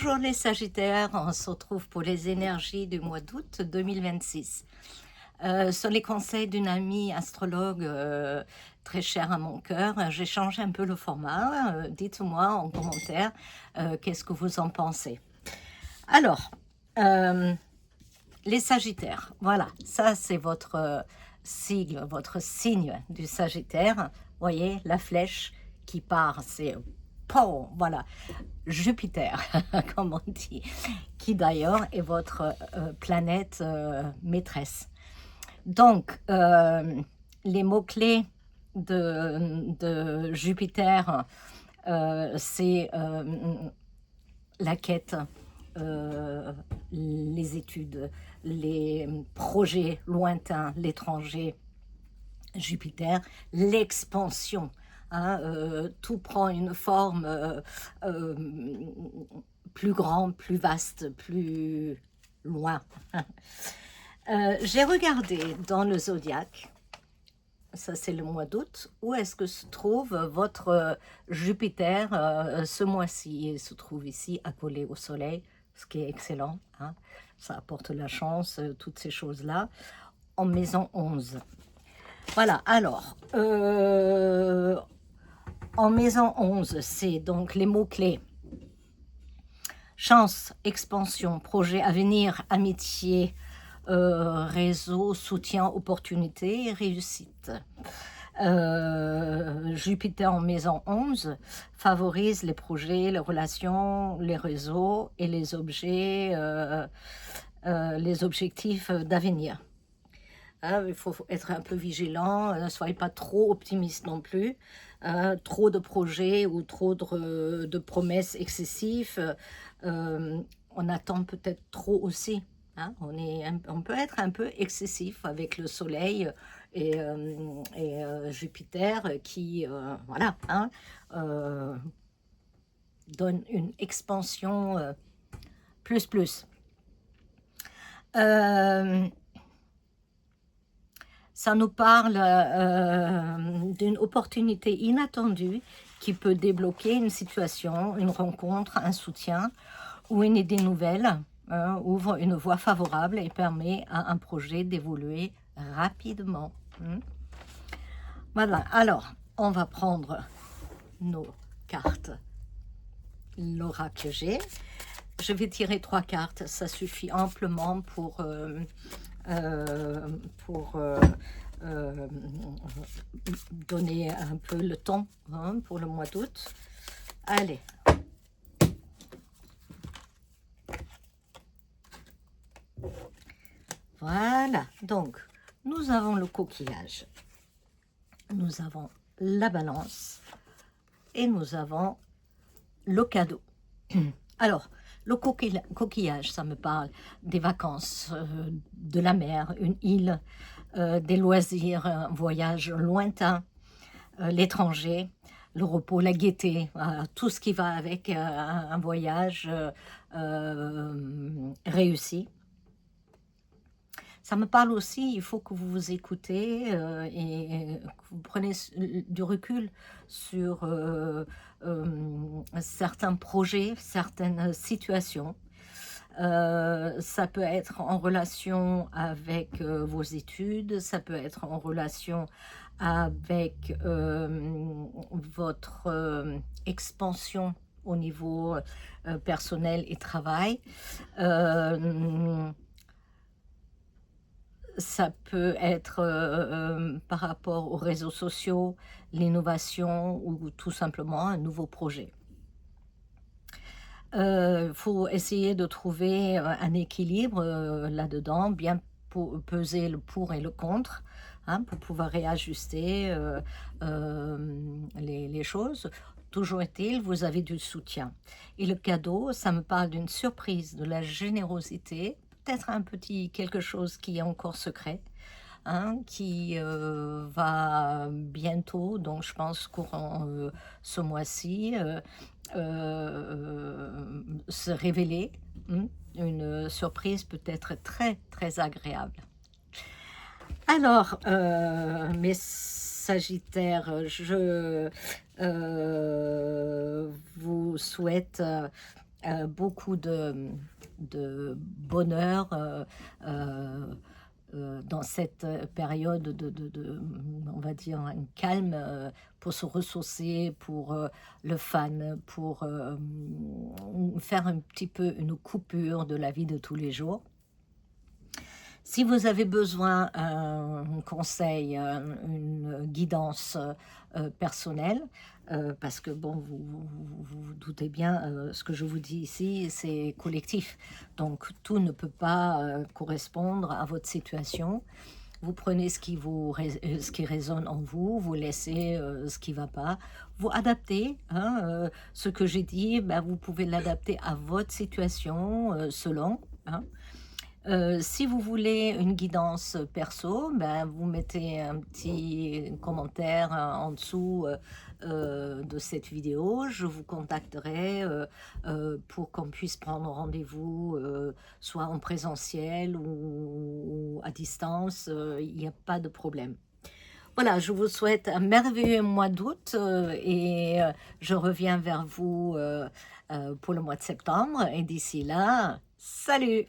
Bonjour les Sagittaires, on se retrouve pour les énergies du mois d'août 2026. Sur les conseils d'une amie astrologue très chère à mon cœur, j'ai changé un peu le format. Dites-moi en commentaire qu'est-ce que vous en pensez. Alors, euh, les Sagittaires, voilà, ça c'est votre sigle, votre signe du Sagittaire. Voyez, la flèche qui part, c'est... POW, voilà, Jupiter, comme on dit, qui d'ailleurs est votre planète maîtresse. Donc, les mots-clés de Jupiter, c'est la quête, les études, les projets lointains, l'étranger, Jupiter, l'expansion. Hein, tout prend une forme plus grande, plus vaste, plus loin. J'ai regardé dans le zodiaque, ça c'est le mois d'août, où est-ce que se trouve votre Jupiter ce mois-ci. Il se trouve ici, accolé au soleil, ce qui est excellent. Hein. Ça apporte la chance, toutes ces choses-là, en maison 11. Voilà, alors, en maison 11, c'est donc les mots-clés. Chance, expansion, projet à venir, amitié, réseau, soutien, opportunité, réussite. Jupiter en maison 11 favorise les projets, les relations, les réseaux et les objets, les objectifs d'avenir. Hein, il faut être un peu vigilant, ne soyez pas trop optimiste non plus. Trop de projets ou trop de promesses excessives, on attend peut-être trop aussi. Hein. On peut être un peu excessif avec le soleil et Jupiter qui, voilà, hein, donne une expansion plus. Ça nous parle d'une opportunité inattendue qui peut débloquer une situation, une rencontre, un soutien ou une idée nouvelle, ouvre une voie favorable et permet à un projet d'évoluer rapidement. Voilà, alors on va prendre nos cartes, l'oracle G. Je vais tirer 3 cartes, ça suffit amplement pour donner un peu le temps hein, pour le mois d'août. Allez. Voilà, donc nous avons le coquillage, nous avons la balance et nous avons le cadeau. Alors, le coquillage, ça me parle des vacances, de la mer, une île, des loisirs, un voyage lointain, l'étranger, le repos, la gaieté, voilà, tout ce qui va avec un voyage réussi. Ça me parle aussi, il faut que vous vous écoutez et que vous prenez du recul sur certains projets, certaines situations. Ça peut être en relation avec vos études, ça peut être en relation avec votre expansion au niveau personnel et travail. Ça peut être par rapport aux réseaux sociaux, l'innovation ou tout simplement un nouveau projet. Faut essayer de trouver un équilibre là-dedans, bien peser le pour et le contre, hein, pour pouvoir réajuster les choses. Toujours est-il, vous avez du soutien. Et le cadeau, ça me parle d'une surprise, de la générosité, peut-être un petit quelque chose qui est encore secret, hein, qui va bientôt, donc je pense courant ce mois-ci, se révéler. Une surprise peut-être très très agréable. Alors, mes Sagittaires, je vous souhaite beaucoup de bonheur dans cette période on va dire, un calme pour se ressourcer, pour le fan, pour faire un petit peu une coupure de la vie de tous les jours. Si vous avez besoin d'un conseil, une guidance personnelle, parce que bon, vous doutez bien, ce que je vous dis ici, c'est collectif. Donc tout ne peut pas correspondre à votre situation. Vous prenez ce qui résonne en vous, vous laissez ce qui ne va pas, vous adaptez. Hein, ce que j'ai dit, ben, vous pouvez l'adapter à votre situation selon. Hein. Si vous voulez une guidance perso, ben, vous mettez un petit commentaire en dessous de cette vidéo. Je vous contacterai pour qu'on puisse prendre rendez-vous, soit en présentiel ou à distance. Il n'y a pas de problème. Voilà, je vous souhaite un merveilleux mois d'août et je reviens vers vous pour le mois de septembre. Et d'ici là, salut!